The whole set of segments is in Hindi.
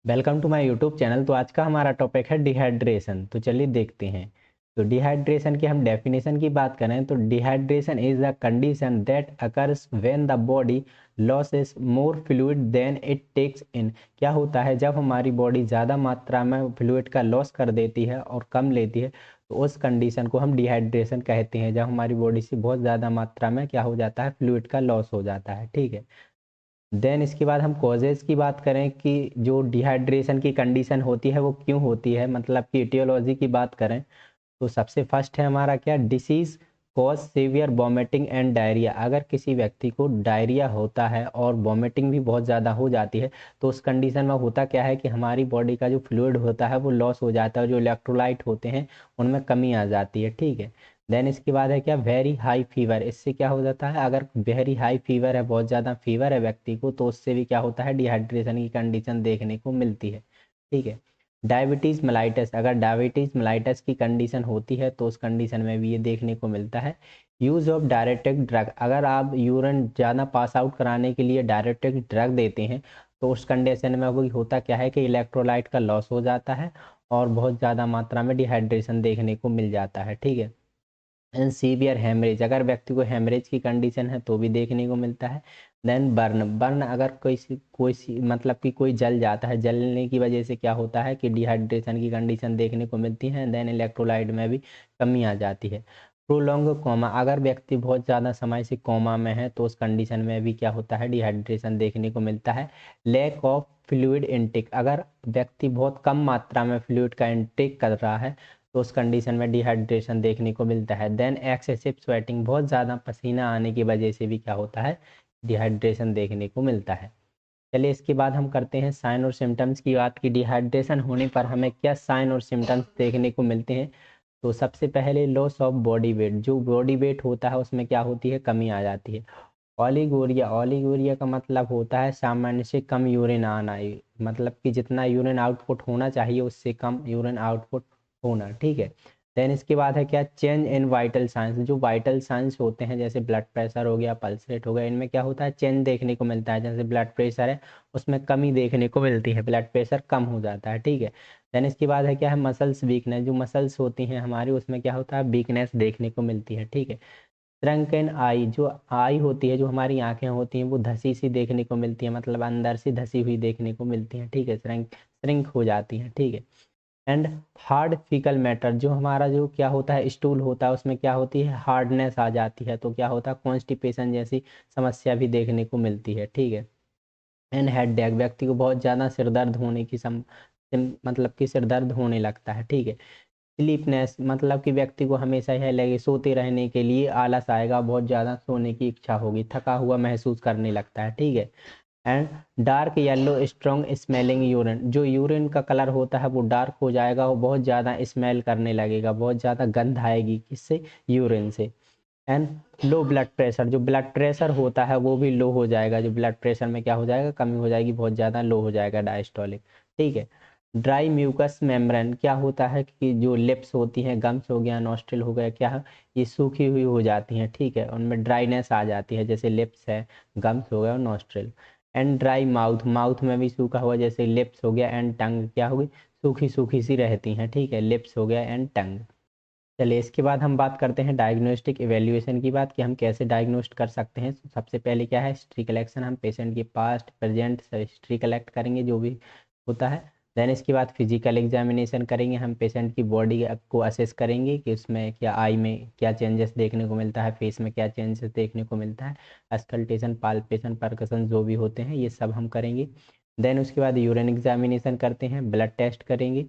Welcome to my YouTube channel. तो आज का हमारा टॉपिक है डिहाइड्रेशन। तो चलिए देखते हैं। तो डिहाइड्रेशन की हम डेफिनेशन की बात करें तो dehydration is a condition that occurs when the body loses more fluid than it takes in. क्या होता है जब हमारी बॉडी ज़्यादा मात्रा में फ्लूइड का लॉस कर देती है और कम लेती है, तो उस कंडीशन को हम डिहाइड्रेशन कहते हैं। जब हमारी बॉडी से बहुत ज़्यादा मात्रा में क्या हो जाता है, फ्लूइड का लॉस हो जाता है। ठीक है। देन इसके बाद हम कॉजेज़ की बात करें कि जो डिहाइड्रेशन की कंडीशन होती है वो क्यों होती है, मतलब कि etiology की बात करें तो सबसे फर्स्ट है हमारा क्या, disease cause severe vomiting and diarrhoea. अगर किसी व्यक्ति को डायरिया होता है और वॉमिटिंग भी बहुत ज़्यादा हो जाती है तो उस कंडीशन में होता क्या है कि हमारी बॉडी का जो फ्लूइड होता है वो लॉस हो जाता है और जो इलेक्ट्रोलाइट होते हैं उनमें कमी आ जाती है। ठीक है। देन इसके बाद है क्या, वेरी हाई फीवर। इससे क्या हो जाता है, अगर वेरी हाई फीवर है, बहुत ज़्यादा फीवर है व्यक्ति को, तो उससे भी क्या होता है, डिहाइड्रेशन की कंडीशन देखने को मिलती है। ठीक है। डायबिटीज़ मेलाइटस, अगर डायबिटीज़ मेलाइटस की कंडीशन होती है तो उस कंडीशन में भी ये देखने को मिलता है। यूज़ ऑफ डायरेटिक ड्रग, अगर आप यूरिन ज़्यादा पास आउट कराने के लिए डायरेटिक ड्रग देते हैं तो उस कंडीशन में वो होता क्या है कि इलेक्ट्रोलाइट का लॉस हो जाता है और बहुत ज़्यादा मात्रा में डिहाइड्रेशन देखने को मिल जाता है। ठीक है। एंड सीवियर हेमरेज, अगर व्यक्ति को हेमरेज की कंडीशन है तो भी देखने को मिलता है। देन बर्न, बर्न अगर मतलब कि कोई जल जाता है, जलने की वजह से क्या होता है कि डिहाइड्रेशन की कंडीशन देखने को मिलती है। देन इलेक्ट्रोलाइट में भी कमी आ जाती है। प्रोलॉन्ग कोमा, अगर व्यक्ति बहुत ज़्यादा समय से कोमा में है तो उस कंडीशन में भी क्या होता है, डिहाइड्रेशन देखने को मिलता है। लैक ऑफ फ्लूइड इनटेक, अगर व्यक्ति बहुत कम मात्रा में फ्लूइड का इनटेक कर रहा है तो उस कंडीशन में डिहाइड्रेशन देखने को मिलता है। देन एक्सेसिव स्वेटिंग, बहुत ज़्यादा पसीना आने की वजह से भी क्या होता है, डिहाइड्रेशन देखने को मिलता है। चलिए इसके बाद हम करते हैं साइन और सिम्टम्स की बात, कि डिहाइड्रेशन होने पर हमें क्या साइन और सिम्टम्स देखने को मिलते हैं। तो सबसे पहले लॉस ऑफ बॉडी वेट, जो बॉडी वेट होता है उसमें क्या होती है, कमी आ जाती है। ओलिगोरिया, ओलिगोरिया का मतलब होता है सामान्य से कम यूरिन आना, मतलब कि जितना यूरिन आउटपुट होना चाहिए उससे कम यूरिन आउटपुट होना। ठीक है। देन इसके बाद है क्या, चेंज इन वाइटल साइंस, जो वाइटल साइंस होते हैं जैसे ब्लड प्रेशर हो गया, पल्स रेट हो गया, इनमें क्या होता है, चेंज देखने को मिलता है। जैसे ब्लड प्रेशर है उसमें कमी देखने को मिलती है, ब्लड प्रेशर कम हो जाता है। ठीक है। देन इसके बाद है क्या है, मसल्स वीकनेस, जो मसल्स होती हैं हमारी उसमें क्या होता है, वीकनेस देखने को मिलती है। ठीक है। श्रंकन आई, जो आई होती है, जो हमारी आंखें होती हैं वो धसी सी देखने को मिलती है, मतलब अंदर से धसी हुई देखने को मिलती हैं। ठीक है। श्रिंक हो जाती हैं। ठीक है। एंड हार्ड फीकल मैटर, जो हमारा जो क्या होता है, स्टूल होता है उसमें क्या होती है, हार्डनेस आ जाती है, तो क्या होता है, कॉन्स्टिपेशन जैसी समस्या भी देखने को मिलती है। ठीक है। एंड हेडेक, व्यक्ति को बहुत ज़्यादा सिर दर्द होने की मतलब कि सिर दर्द होने लगता है। ठीक है। स्लीपनेस, मतलब कि व्यक्ति को हमेशा यह लगे, सोते रहने के लिए आलस आएगा, बहुत ज़्यादा सोने की इच्छा होगी, थका हुआ महसूस करने लगता है। ठीक है। And dark yellow strong smelling urine, जो यूरिन का कलर होता है वो डार्क हो जाएगा और बहुत ज़्यादा स्मेल करने लगेगा, बहुत ज़्यादा गंध आएगी, किससे, यूरिन से। एंड लो ब्लड प्रेशर, जो ब्लड प्रेशर होता है वो भी लो हो जाएगा, जो ब्लड प्रेशर में क्या हो जाएगा, कमी हो जाएगी, बहुत ज़्यादा लो हो जाएगा, डायस्टोलिक। ठीक है। ड्राई म्यूकस मेम्ब्रेन, क्या होता है कि जो लिप्स होती हैं, गम्स हो गया, नॉस्ट्रिल हो गया, क्या है, ये सूखी हुई हो जाती हैं। ठीक है। उनमें ड्राइनेस आ जाती है, जैसे लिप्स है, गम्स हो गया और nostril. And dry mouth, mouth में भी सूखा हुआ, जैसे लिप्स हो गया। एंड टंग, क्या होगी, सूखी सूखी सी रहती हैं। ठीक है। लिप्स हो गया एंड टंग। चलिए इसके बाद हम बात करते हैं डायग्नोस्टिक इवैल्यूएशन की बात, कि हम कैसे डायग्नोस्ट कर सकते हैं। सबसे पहले क्या है, हिस्ट्री कलेक्शन, हम पेशेंट की पास्ट प्रेजेंट हिस्ट्री कलेक्ट करेंगे जो भी होता है। देन इसके बाद फिजिकल एग्जामिनेशन करेंगे, हम पेशेंट की बॉडी को असेस करेंगे कि उसमें क्या, आई में क्या चेंजेस देखने को मिलता है, फेस में क्या चेंजेस देखने को मिलता है, अस्कल्टेशन, पाल्पेशन, परकसन जो भी होते हैं ये सब हम करेंगे। देन उसके बाद यूरिन एग्जामिनेशन करते हैं, ब्लड टेस्ट करेंगे।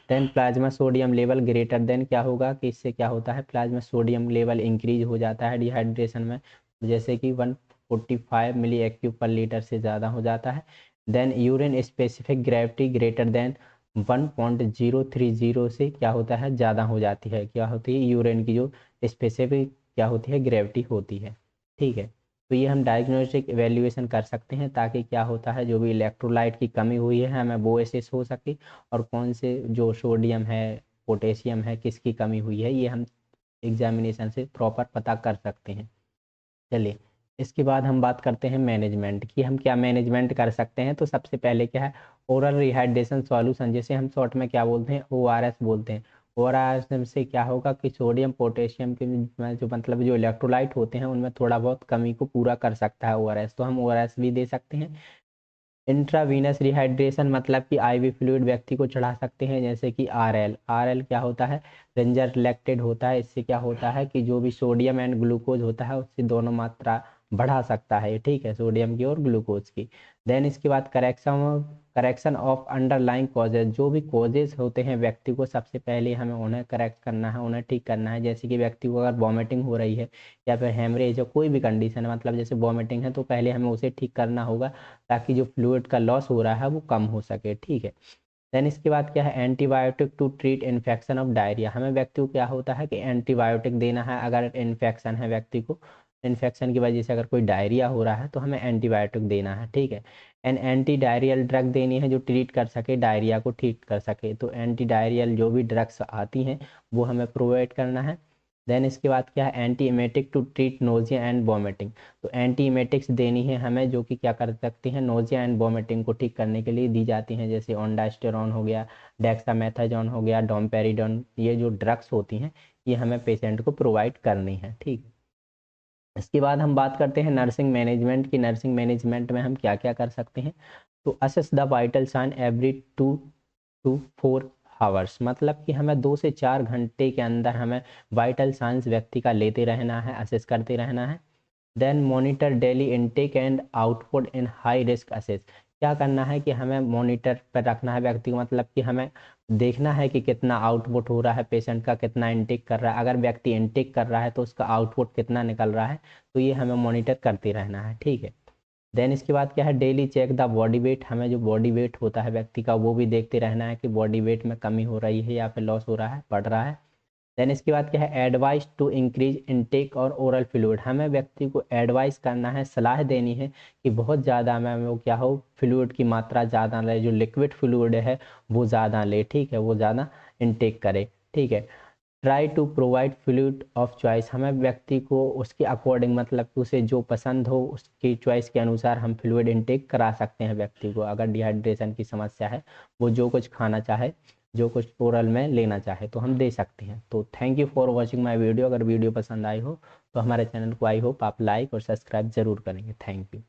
Then plasma sodium level greater than, क्या होगा कि इससे क्या होता है, प्लाज्मा सोडियम लेवल इंक्रीज हो जाता है डिहाइड्रेशन में, जैसे कि 145 मिली एक्यू पर लीटर से ज़्यादा हो जाता है। Then urine specific gravity greater than 1.030 से क्या होता है, ज़्यादा हो जाती है, क्या होती है, यूरिन की जो स्पेसिफिक क्या होती है, ग्रेविटी होती है। ठीक है। तो ये हम डायग्नोस्टिक इवैल्यूएशन कर सकते हैं, ताकि क्या होता है, जो भी इलेक्ट्रोलाइट की कमी हुई है हमें वो एसेस हो सके, और कौन से जो सोडियम है, पोटेशियम है, किसकी कमी हुई है, ये हम एग्जामिनेशन से प्रॉपर पता कर सकते हैं। चलिए इसके बाद हम बात करते हैं मैनेजमेंट की, हम क्या मैनेजमेंट कर सकते हैं। तो सबसे पहले क्या है, ओरल रिहाइड्रेशन सॉल्यूशन, जैसे हम शॉर्ट में क्या बोलते हैं, ORS बोलते हैं। ORS से क्या होगा कि सोडियम पोटेशियम के में जो मतलब जो इलेक्ट्रोलाइट होते हैं उनमें थोड़ा बहुत कमी को पूरा कर सकता है ORS, तो हम ORS भी दे सकते हैं। इंट्रावीनस रिहाइड्रेशन मतलब कि IV फ्लूइड व्यक्ति को चढ़ा सकते हैं, जैसे कि RL क्या होता है, रेंजर लेक्टेड होता है। इससे क्या होता है कि जो भी सोडियम एंड ग्लूकोज होता है उससे दोनों मात्रा बढ़ा सकता है, ठीक है, सोडियम की और ग्लूकोज की। देन इसके बाद करेक्शन ऑफ अंडरलाइंग कॉजेज, जो भी कॉजेज होते हैं व्यक्ति को सबसे पहले हमें उन्हें करेक्ट करना है, उन्हें ठीक करना है। जैसे कि व्यक्ति को अगर वॉमिटिंग हो रही है या फिर हेमरेज या कोई भी कंडीशन है, मतलब जैसे वॉमिटिंग है, तो पहले हमें उसे ठीक करना होगा ताकि जो फ्लूइड का लॉस हो रहा है वो कम हो सके, ठीक है। देन इसके बाद क्या है, antibiotic to treat infection of diarrhoea, हमें व्यक्ति को क्या होता है कि एंटीबायोटिक देना है अगर इन्फेक्शन है व्यक्ति को, इन्फेक्शन की वजह से अगर कोई डायरिया हो रहा है तो हमें एंटीबायोटिक देना है, ठीक है। एन एंटी डायरियल ड्रग देनी है जो ट्रीट कर सके, डायरिया को ठीक कर सके, तो एंटी डायरियल जो भी ड्रग्स आती हैं वो हमें प्रोवाइड करना है। देन इसके बाद क्या है, anti emetic to treat nausea and vomiting, तो एंटी इमेटिक्स देनी है हमें जो कि क्या कर सकती हैं, नोजिया एंड वॉमिटिंग को ठीक करने के लिए दी जाती हैं, जैसे ओंडास्टेरॉन हो गया, डेक्सामेथाजोन हो गया, डोमपेरिडोन, ये जो ड्रग्स होती हैं ये हमें पेशेंट को प्रोवाइड करनी है, ठीक है। इसके बाद हम बात करते हैं नर्सिंग मैनेजमेंट की। नर्सिंग मैनेजमेंट में हम क्या क्या कर सकते हैं, तो assess the vital sign every 2 to 4 hours, मतलब कि हमें 2 से 4 घंटे के अंदर हमें वाइटल साइंस व्यक्ति का लेते रहना है, असेस करते रहना है। Then monitor daily intake and output in high risk assess, क्या करना है कि हमें मॉनिटर पर रखना है व्यक्ति को, मतलब कि हमें देखना है कि कितना आउटपुट हो रहा है पेशेंट का, कितना इनटेक कर रहा है, अगर व्यक्ति इनटेक कर रहा है तो उसका आउटपुट कितना निकल रहा है, तो ये हमें मॉनिटर करते रहना है, ठीक है। देन इसके बाद क्या है, daily check the body weight, हमें जो बॉडी वेट होता है व्यक्ति का वो भी देखते रहना है कि बॉडी वेट में कमी हो रही है या फिर लॉस हो रहा है, बढ़ रहा है। देन इसके बाद क्या है, एडवाइस टू इंक्रीज इनटेक और ओरल फ्लूइड, हमें व्यक्ति को एडवाइस करना है, सलाह देनी है कि बहुत ज़्यादा हमें वो क्या हो, फ्लूइड की मात्रा ज़्यादा ले, जो लिक्विड फ्लूइड है वो ज़्यादा ले, ठीक है, वो ज़्यादा इनटेक करे, ठीक है। Try to provide fluid of choice, हमें व्यक्ति को उसके अकॉर्डिंग, मतलब कि उसे जो पसंद हो उसकी चॉइस के अनुसार हम फ्लूइड इनटेक करा सकते हैं व्यक्ति को, अगर डिहाइड्रेशन की समस्या है, वो जो कुछ खाना चाहे, जो कुछ ओरल में लेना चाहे तो हम दे सकते हैं। तो thank you for watching my video, अगर वीडियो पसंद आई हो तो हमारे चैनल को आई होप आप लाइक और सब्सक्राइब जरूर करेंगे। Thank you.